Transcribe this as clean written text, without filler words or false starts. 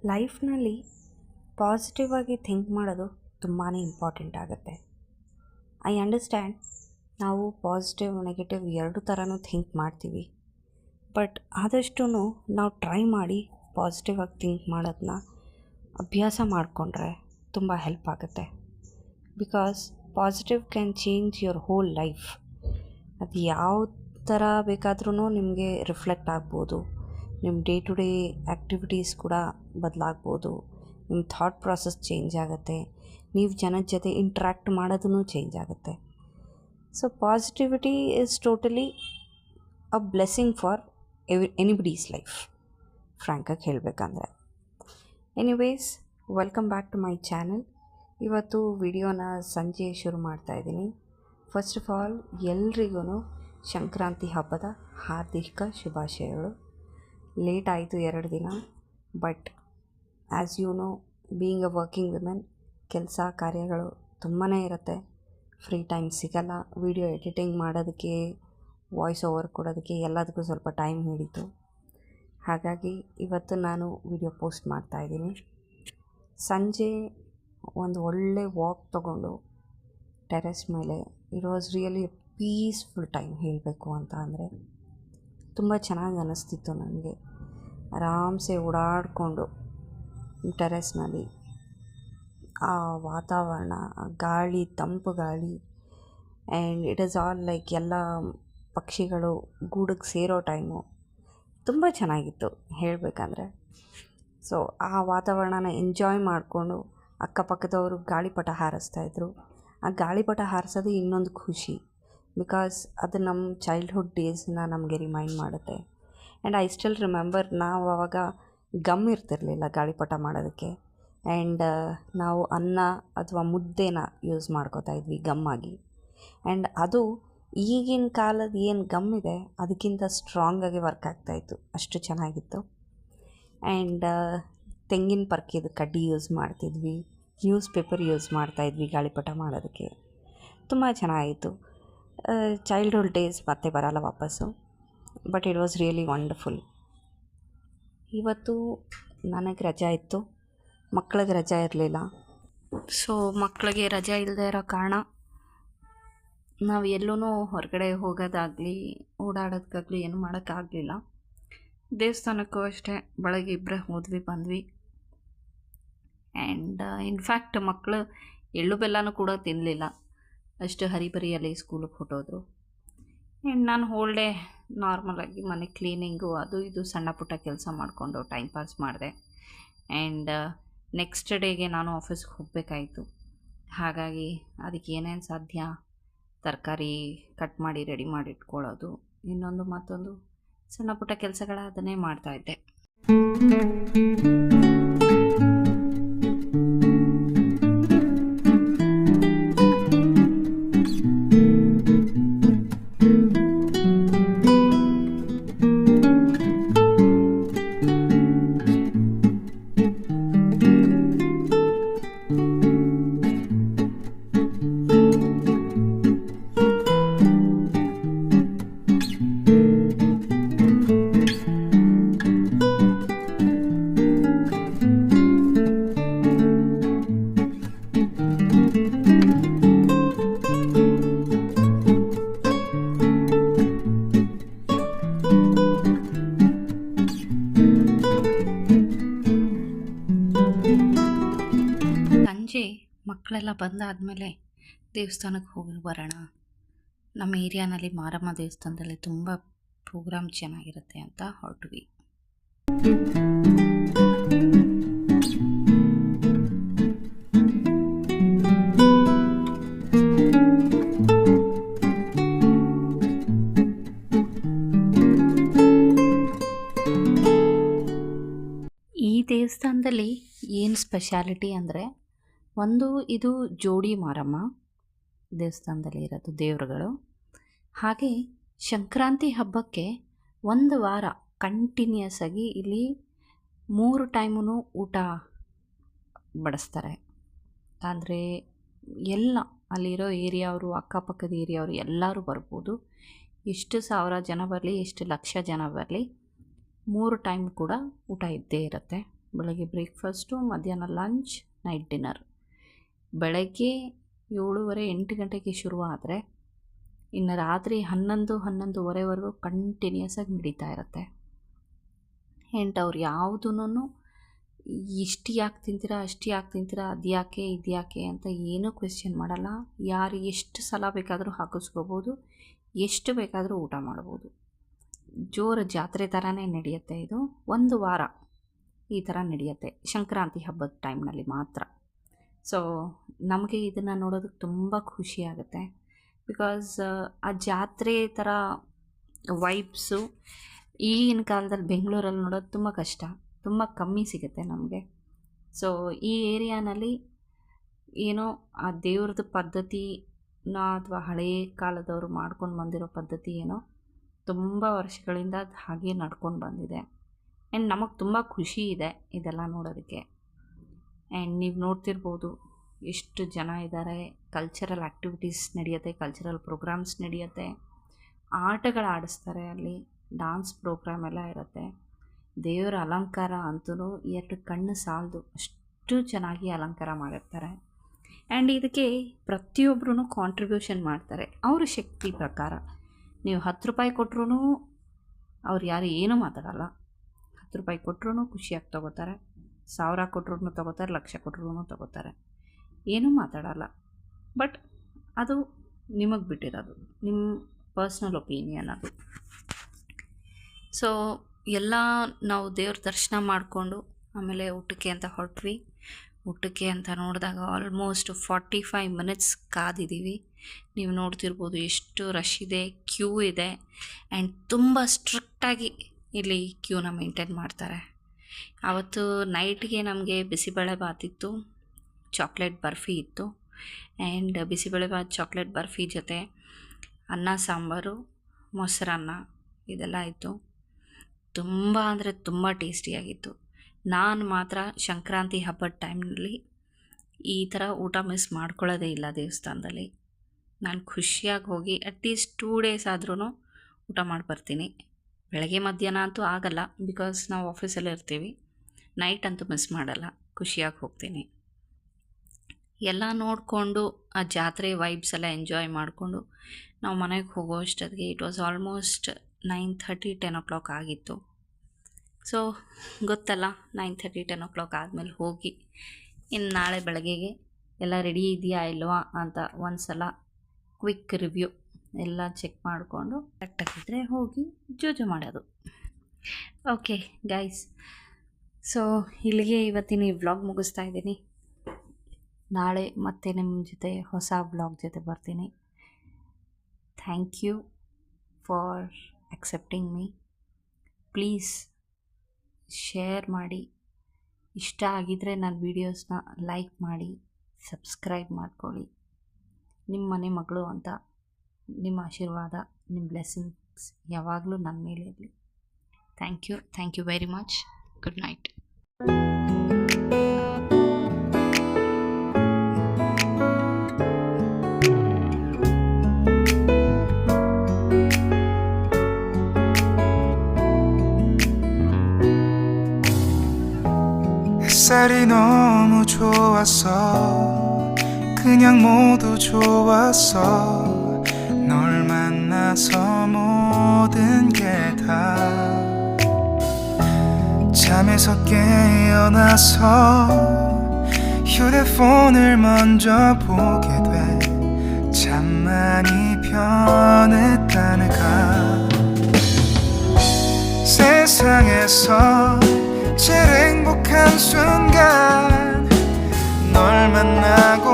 ಲೈಫ್ನಲ್ಲಿ positive ಆಗಿ think ಮಾಡೋದು ತುಂಬಾ ಇಂಪಾರ್ಟೆಂಟ್ ಆಗುತ್ತೆ. ಐ ಅಂಡರ್ಸ್ಟ್ಯಾಂಡ್ ನಾವು ಪಾಸಿಟಿವ್ ನೆಗೆಟಿವ್ ಎರಡು ಥರನೂ ಥಿಂಕ್ ಮಾಡ್ತೀವಿ. ಬಟ್ ಆದಷ್ಟು ನಾವು ಟ್ರೈ ಮಾಡಿ ಪಾಸಿಟಿವ್ ಆಗಿ ಥಿಂಕ್ ಮಾಡೋದನ್ನ ಅಭ್ಯಾಸ ಮಾಡಿಕೊಂಡ್ರೆ ತುಂಬ ಹೆಲ್ಪ್ ಆಗುತ್ತೆ. Because positive can change your whole life. ಅದು ಯಾವ ಥರ ಬೇಕಾದ್ರೂ ನಿಮಗೆ ರಿಫ್ಲೆಕ್ಟ್ ಆಗ್ಬೋದು. ನಿಮ್ಮ ಡೇ ಟು ಡೇ ಆ್ಯಕ್ಟಿವಿಟೀಸ್ ಕೂಡ ಬದಲಾಗ್ಬೋದು. ನಿಮ್ಮ ಥಾಟ್ ಪ್ರಾಸೆಸ್ ಚೇಂಜ್ ಆಗುತ್ತೆ. ನೀವು ಜನದ ಜೊತೆ ಇಂಟ್ರ್ಯಾಕ್ಟ್ ಮಾಡೋದೂ ಚೇಂಜ್ ಆಗುತ್ತೆ. So positivity is totally a blessing for anybody's life, ಫ್ರ್ಯಾಂಕಾಗಿ ಹೇಳಬೇಕಂದ್ರೆ. Anyways, welcome back to my channel. ಇವತ್ತು ವಿಡಿಯೋನ ಸಂಜೆ ಶುರು ಮಾಡ್ತಾಯಿದ್ದೀನಿ. ಫಸ್ಟ್ ಆಫ್ ಆಲ್ ಎಲ್ರಿಗೂ ಸಂಕ್ರಾಂತಿ ಹಬ್ಬದ ಹಾರ್ದಿಕ ಶುಭಾಶಯಗಳು. ಲೇಟ್ ಆಯಿತು 2 ದಿನ, but as you know, being a working women, ಕೆಲಸ ಕಾರ್ಯಗಳು ತುಂಬಾ ಇರುತ್ತೆ. ಫ್ರೀ ಟೈಮ್ ಸಿಗಲ್ಲ. ವಿಡಿಯೋ ಎಡಿಟಿಂಗ್ ಮಾಡೋದಕ್ಕೆ, ವಾಯ್ಸ್ ಓವರ್ ಕೊಡೋದಕ್ಕೆ ಎಲ್ಲದಕ್ಕೂ ಸ್ವಲ್ಪ ಟೈಮ್ ಹಿಡಿತು. ಹಾಗಾಗಿ ಇವತ್ತು ನಾನು ವಿಡಿಯೋ ಪೋಸ್ಟ್ ಮಾಡ್ತಾಯಿದ್ದೀನಿ. ಸಂಜೆ ಒಂದು ಒಳ್ಳೆ ವಾಕ್ ತಗೊಂಡು ಟೆರೆಸ್ ಮೇಲೆ, it was really peaceful time. ಹೇಳಬೇಕು ಅಂತ ಅಂದರೆ ತುಂಬ ಚೆನ್ನಾಗಿ ಅನ್ನಿಸ್ತಿತ್ತು ನನಗೆ. ಆರಾಮ್ಸೆ ಓಡಾಡಿಕೊಂಡು ಟೆರೆಸ್ನಲ್ಲಿ ಆ ವಾತಾವರಣ, ಆ ಗಾಳಿ, ತಂಪು ಗಾಳಿ, and it is all like ಎಲ್ಲ ಪಕ್ಷಿಗಳು ಗೂಡಿಗೆ ಸೇರೋ ಟೈಮು ತುಂಬ ಚೆನ್ನಾಗಿತ್ತು ಹೇಳಬೇಕಂದ್ರೆ. ಸೊ ಆ ವಾತಾವರಣನ ಎಂಜಾಯ್ ಮಾಡಿಕೊಂಡು ಅಕ್ಕಪಕ್ಕದವರು ಗಾಳಿಪಟ ಹಾರಿಸ್ತಾಯಿದ್ರು. ಆ ಗಾಳಿಪಟ ಹಾರಿಸೋದು ಇನ್ನೊಂದು ಖುಷಿ. ಬಿಕಾಸ್ ಅದು ನಮ್ಮ ಚೈಲ್ಡ್ಹುಡ್ ಡೇಸ್ನ ನಮಗೆ ರಿಮೈಂಡ್ ಮಾಡುತ್ತೆ. ಆ್ಯಂಡ್ ಐ ಸ್ಟಿಲ್ ರಿಮೆಂಬರ್, ನಾವು ಆವಾಗ ಗಮ್ ಇರ್ತಿರಲಿಲ್ಲ ಗಾಳಿಪಟ ಮಾಡೋದಕ್ಕೆ. ಆ್ಯಂಡ್ ನಾವು ಅನ್ನ ಅಥವಾ ಮುದ್ದೆನ ಯೂಸ್ ಮಾಡ್ಕೋತಾ ಇದ್ವಿ ಗಮ್ಮಾಗಿ. ಆ್ಯಂಡ್ ಅದು ಈಗಿನ ಕಾಲದ ಏನು ಗಮ್ ಇದೆ ಅದಕ್ಕಿಂತ ಸ್ಟ್ರಾಂಗಾಗಿ ವರ್ಕ್ ಆಗ್ತಾಯಿತ್ತು. ಅಷ್ಟು ಚೆನ್ನಾಗಿತ್ತು. ಆ್ಯಂಡ್ ತೆಂಗಿನ ಪರ್ಕಿದ ಕಡ್ಡಿ ಯೂಸ್ ಮಾಡ್ತಿದ್ವಿ. ನ್ಯೂಸ್ ಪೇಪರ್ ಯೂಸ್ ಮಾಡ್ತಾಯಿದ್ವಿ ಗಾಳಿಪಟ ಮಾಡೋದಕ್ಕೆ. ತುಂಬ ಚೆನ್ನಾಗಿತ್ತು. ಚೈಲ್ಡ್ಹುಡ್ ಡೇಸ್ ಮತ್ತೆ ಬರಲ್ಲ ವಾಪಸ್ಸು. But it was really wonderful. ಇವತ್ತು ನನಗೆ ರಜಾ ಇತ್ತು, ಮಕ್ಕಳಿಗೆ ರಜಾ ಇರಲಿಲ್ಲ. ಸೊ ಮಕ್ಕಳಿಗೆ ರಜಾ ಇಲ್ಲದೆ ಇರೋ ಕಾರಣ ನಾವು ಎಲ್ಲೂ ಹೊರಗಡೆ ಹೋಗೋದಾಗಲಿ ಓಡಾಡೋದಕ್ಕಾಗಲಿ ಏನು ಮಾಡೋಕ್ಕಾಗಲಿಲ್ಲ. ದೇವಸ್ಥಾನಕ್ಕೂ ಅಷ್ಟೇ ಬೆಳಗ್ಗೆ ಇಬ್ಬರೇ ಹೋದ್ವಿ ಬಂದ್ವಿ. ಆ್ಯಂಡ್ ಇನ್ಫ್ಯಾಕ್ಟ್ ಮಕ್ಕಳು ಎಳ್ಳು ಬೆಲ್ಲನೂ ಕೂಡ ತಿನ್ನಲಿಲ್ಲ. ಅಷ್ಟು ಹರಿಬರಿಯಲ್ಲಿ ಸ್ಕೂಲಿಗೆ ಹೊಟ್ಟೋದ್ರು. ಆ್ಯಂಡ್ ನಾನು ಹೋಲ್ ಡೇ ನಾರ್ಮಲಾಗಿ ಮನೆ ಕ್ಲೀನಿಂಗು ಅದು ಇದು ಸಣ್ಣ ಪುಟ್ಟ ಕೆಲಸ ಮಾಡಿಕೊಂಡು ಟೈಮ್ ಪಾಸ್ ಮಾಡಿದೆ. ಆ್ಯಂಡ್ ನೆಕ್ಸ್ಟ್ ಡೇಗೆ ನಾನು ಆಫೀಸ್ಗೆ ಹೋಗಬೇಕಾಯಿತು. ಹಾಗಾಗಿ ಅದಕ್ಕೆ ಏನೇನು ಸಾಧ್ಯ ತರಕಾರಿ ಕಟ್ ಮಾಡಿ ರೆಡಿ ಮಾಡಿ ಇಟ್ಕೊಳ್ಳೋದು, ಇನ್ನೊಂದು ಮತ್ತೊಂದು ಸಣ್ಣ ಪುಟ್ಟ ಕೆಲಸಗಳ ಅದನ್ನೇ ಮಾಡ್ತಾಯಿದ್ದೆ. ಸಂಜೆ ಮಕ್ಕಳೆಲ್ಲ ಬಂದಾದಮೇಲೆ ದೇವಸ್ಥಾನಕ್ಕೆ ಹೋಗಿ ಬರೋಣ, ನಮ್ಮ ಏರಿಯಾನಲ್ಲಿ ಮಾರಮ್ಮ ದೇವಸ್ಥಾನದಲ್ಲಿ ತುಂಬ ಪ್ರೋಗ್ರಾಮ್ ಚೆನ್ನಾಗಿರುತ್ತೆ ಅಂತ ಹೊರಟ್ವಿ. ಈ ದೇವಸ್ಥಾನದಲ್ಲಿ ಏನು ಸ್ಪೆಷಾಲಿಟಿ ಅಂದರೆ, ಒಂದು ಇದು ಜೋಡಿ ಮಾರಮ್ಮ ದೇವಸ್ಥಾನದಲ್ಲಿ ಇರೋದು ದೇವರುಗಳು. ಹಾಗೆ ಸಂಕ್ರಾಂತಿ ಹಬ್ಬಕ್ಕೆ 1 ವಾರ ಕಂಟಿನ್ಯೂಸ್ ಆಗಿ ಇಲ್ಲಿ 3 ಟೈಮೂ ಊಟ ಬಡಿಸ್ತಾರೆ. ಅಂದರೆ ಎಲ್ಲ ಅಲ್ಲಿರೋ ಏರಿಯಾವರು, ಅಕ್ಕಪಕ್ಕದ ಏರಿಯಾವರು ಎಲ್ಲರೂ ಬರ್ಬೋದು. ಎಷ್ಟು ಸಾವಿರ ಜನ ಬರಲಿ, ಎಷ್ಟು ಲಕ್ಷ ಜನ ಬರಲಿ, 3 ಟೈಮ್ ಕೂಡ ಊಟ ಇದ್ದೇ ಇರುತ್ತೆ. ಬೆಳಗ್ಗೆ ಬ್ರೇಕ್ಫಾಸ್ಟು, ಮಧ್ಯಾಹ್ನ ಲಂಚ್, ನೈಟ್ ಡಿನ್ನರ್. ಬೆಳಗ್ಗೆ 7:30 8 ಗಂಟೆಗೆ ಶುರು ಆದರೆ ಇನ್ನು ರಾತ್ರಿ 11-11:30ವರೆಗೂ ಕಂಟಿನ್ಯೂಸ್ ಆಗಿ ನಡೀತಾ ಇರುತ್ತೆ. ಆ್ಯಂಡ್ ಅವ್ರು ಯಾವುದೂ ಇಷ್ಟು ಯಾಕೆ ತಿಂತೀರಾ, ಅಷ್ಟು ಯಾಕೆ ತಿಂತೀರಾ, ಅದು ಯಾಕೆ ಇದು ಯಾಕೆ ಅಂತ ಏನೂ ಕ್ವೆಶ್ಚನ್ ಮಾಡಲ್ಲ. ಯಾರು ಎಷ್ಟು ಸಲ ಬೇಕಾದರೂ ಹಾಕಿಸ್ಕೋಬೋದು, ಎಷ್ಟು ಬೇಕಾದರೂ ಊಟ ಮಾಡ್ಬೋದು. ಜೋರು ಜಾತ್ರೆ ಥರನೇ ನಡೆಯುತ್ತೆ. ಇದು 1 ವಾರ ಈ ಥರ ನಡೆಯುತ್ತೆ, ಸಂಕ್ರಾಂತಿ ಹಬ್ಬದ ಟೈಮ್ನಲ್ಲಿ ಮಾತ್ರ. ಸೊ ನಮಗೆ ಇದನ್ನು ನೋಡೋದಕ್ಕೆ ತುಂಬ ಖುಷಿ ಆಗುತ್ತೆ. ಬಿಕಾಸ್ ಆ ಜಾತ್ರೆ ಥರ ವೈಬ್ಸು ಈಗಿನ ಕಾಲದಲ್ಲಿ ಬೆಂಗಳೂರಲ್ಲಿ ನೋಡೋದು ತುಂಬ ಕಷ್ಟ, ತುಂಬ ಕಮ್ಮಿ ಸಿಗುತ್ತೆ ನಮಗೆ. ಸೊ ಈ ಏರಿಯಾನಲ್ಲಿ ಏನೋ ಆ ದೇವ್ರದ್ದು ಪದ್ಧತಿನ ಅಥವಾ ಹಳೆಯ ಕಾಲದವರು ಮಾಡ್ಕೊಂಡು ಬಂದಿರೋ ಪದ್ಧತಿ ಏನೋ ತುಂಬ ವರ್ಷಗಳಿಂದ ಅದು ಹಾಗೆ ನಡ್ಕೊಂಡು ಬಂದಿದೆ. ಆ್ಯಂಡ್ ನಮಗೆ ತುಂಬ ಖುಷಿ ಇದೆ ಇದೆಲ್ಲ ನೋಡೋದಕ್ಕೆ. ಆ್ಯಂಡ್ ನೀವು ನೋಡ್ತಿರ್ಬೋದು ಎಷ್ಟು ಜನ ಇದ್ದಾರೆ. ಕಲ್ಚರಲ್ ಆ್ಯಕ್ಟಿವಿಟೀಸ್ ನಡೆಯುತ್ತೆ, ಕಲ್ಚರಲ್ ಪ್ರೋಗ್ರಾಮ್ಸ್ ನಡೆಯುತ್ತೆ, ಆಟಗಳು ಆಡಿಸ್ತಾರೆ, ಅಲ್ಲಿ ಡ್ಯಾನ್ಸ್ ಪ್ರೋಗ್ರಾಮ್ ಎಲ್ಲ ಇರುತ್ತೆ. ದೇವರ ಅಲಂಕಾರ ಅಂತೂ 2 ಕಣ್ಣು ಸಾಲದು, ಅಷ್ಟು ಚೆನ್ನಾಗಿ ಅಲಂಕಾರ ಮಾಡಿರ್ತಾರೆ. ಆ್ಯಂಡ್ ಇದಕ್ಕೆ ಪ್ರತಿಯೊಬ್ಬರೂ ಕಾಂಟ್ರಿಬ್ಯೂಷನ್ ಮಾಡ್ತಾರೆ ಅವ್ರ ಶಕ್ತಿ ಪ್ರಕಾರ. ನೀವು 10 ರೂಪಾಯಿ ಕೊಟ್ಟರು ಅವ್ರು ಯಾರು ಏನೂ ಮಾತಾಡಲ್ಲ. 10 ರೂಪಾಯಿ ಕೊಟ್ಟರು ಖುಷಿಯಾಗಿ ತೊಗೋತಾರೆ, 1000 ಕೊಟ್ಟರು ತೊಗೋತಾರೆ, 1,00,000 ಕೊಟ್ಟರು ತೊಗೋತಾರೆ, ಏನೂ ಮಾತಾಡಲ್ಲ. ಬಟ್ ಅದು ನಿಮಗೆ ಬಿಟ್ಟಿರೋದು, ನಿಮ್ಮ ಪರ್ಸ್ನಲ್ ಒಪಿನಿಯನ್ ಅದು. ಸೊ ಎಲ್ಲ ನಾವು ದೇವ್ರ ದರ್ಶನ ಮಾಡಿಕೊಂಡು ಆಮೇಲೆ ಊಟಕ್ಕೆ ಅಂತ ಹೊರಟ್ವಿ. ಊಟಕ್ಕೆ ಅಂತ ನೋಡಿದಾಗ ಆಲ್ಮೋಸ್ಟ್ 45 ಮಿನಿಟ್ಸ್ ಕಾದಿದ್ದೀವಿ. ನೀವು ನೋಡ್ತಿರ್ಬೋದು ಎಷ್ಟು ರಶ್ ಇದೆ, ಕ್ಯೂ ಇದೆ. ಆ್ಯಂಡ್ ತುಂಬ ಸ್ಟ್ರಿಕ್ಟಾಗಿ ಇಲ್ಲಿ ಕ್ಯೂನ ಮೇಂಟೈನ್ ಮಾಡ್ತಾರೆ. ಆವತ್ತು ನೈಟ್ಗೆ ನಮಗೆ ಬಿಸಿಬೇಳೆಬಾತ್ ಇತ್ತು, ಚಾಕ್ಲೇಟ್ ಬರ್ಫಿ ಇತ್ತು. ಆ್ಯಂಡ್ ಬಿಸಿಬೇಳೆಬಾತ್ ಚಾಕ್ಲೇಟ್ ಬರ್ಫಿ ಜೊತೆ ಅನ್ನ ಸಾಂಬಾರು, ಮೊಸರನ್ನ ಇದೆಲ್ಲ ಇತ್ತು. ತುಂಬ ಅಂದರೆ ತುಂಬ ಟೇಸ್ಟಿಯಾಗಿತ್ತು. ನಾನು ಮಾತ್ರ ಸಂಕ್ರಾಂತಿ ಹಬ್ಬದ ಟೈಮ್ನಲ್ಲಿ ಈ ಥರ ಊಟ ಮಿಸ್ ಮಾಡ್ಕೊಳ್ಳೋದೇ ಇಲ್ಲ ದೇವಸ್ಥಾನದಲ್ಲಿ. ನಾನು ಖುಷಿಯಾಗಿ ಹೋಗಿ ಅಟ್ಲೀಸ್ಟ್ 2 ಡೇಸ್ ಆದ್ರೂ ಊಟ ಮಾಡಿ ಬರ್ತೀನಿ. ಬೆಳಗ್ಗೆ ಮಧ್ಯಾಹ್ನ ಅಂತೂ ಆಗಲ್ಲ, ಬಿಕಾಸ್ ನಾವು ಆಫೀಸಲ್ಲೇ ಇರ್ತೀವಿ. ನೈಟ್ ಅಂತೂ ಮಿಸ್ ಮಾಡಲ್ಲ, ಖುಷಿಯಾಗಿ ಹೋಗ್ತೀನಿ. ಎಲ್ಲ ನೋಡಿಕೊಂಡು ಆ ಜಾತ್ರೆ ವೈಬ್ಸ್ ಎಲ್ಲ ಎಂಜಾಯ್ ಮಾಡಿಕೊಂಡು ನಾವು ಮನೆಗೆ ಹೋಗೋ ಅಷ್ಟೊತ್ತಿಗೆ ಇಟ್ ವಾಸ್ ಆಲ್ಮೋಸ್ಟ್ 9:30 10 o'clock ಆಗಿತ್ತು. ಸೊ ಗೊತ್ತಲ್ಲ, 9:30 10 o'clock ಆದಮೇಲೆ ಹೋಗಿ ಇನ್ನು ನಾಳೆ ಬೆಳಗ್ಗೆಗೆ ಎಲ್ಲ ರೆಡಿ ಇದೆಯಾ ಇಲ್ವಾ ಅಂತ ಒಂದು ಸಲ ಕ್ವಿಕ್ ರಿವ್ಯೂ ಎಲ್ಲ ಚೆಕ್ ಮಾಡಿಕೊಂಡು ಕರೆಕ್ಟಾಗಿದ್ದರೆ ಹೋಗಿ ಜೋಜು ಮಾಡೋದು. ಓಕೆ ಗೈಸ್, ಸೊ ಇಲ್ಲಿಗೆ ಇವತ್ತಿನ ಈ ವ್ಲಾಗ್ ಮುಗಿಸ್ತಾ ಇದ್ದೀನಿ. ನಾಳೆ ಮತ್ತೆ ನಿಮ್ಮ ಜೊತೆ ಹೊಸ ವ್ಲಾಗ್ ಜೊತೆ ಬರ್ತೀನಿ. Thank you for accepting me. Please share ಮಾಡಿ, ಇಷ್ಟ ಆಗಿದ್ದರೆ ನನ್ನ ವೀಡಿಯೋಸ್ನ ಲೈಕ್ ಮಾಡಿ, ಸಬ್ಸ್ಕ್ರೈಬ್ ಮಾಡ್ಕೊಳ್ಳಿ. ನಿಮ್ಮ ಮನೆ ಮಗಳು ಅಂತ ನಿಮ್ಮ ಆಶೀರ್ವಾದ, ನಿಮ್ಮ ಬ್ಲೆಸ್ಸಿಂಗ್ಸ್ ಯಾವಾಗಲೂ ನನ್ನ ಮೇಲೆ ಇರಲಿ. Thank you very much. Good night. 햇살이 너무 좋았어. 그냥 모두 좋았어. 널 만나서 모든 게 다 잠에서 깨어나서 휴대폰을 먼저 보게 돼. 참 많이 변했다네가. 세상에서 제일 행복한 순간 널 만나고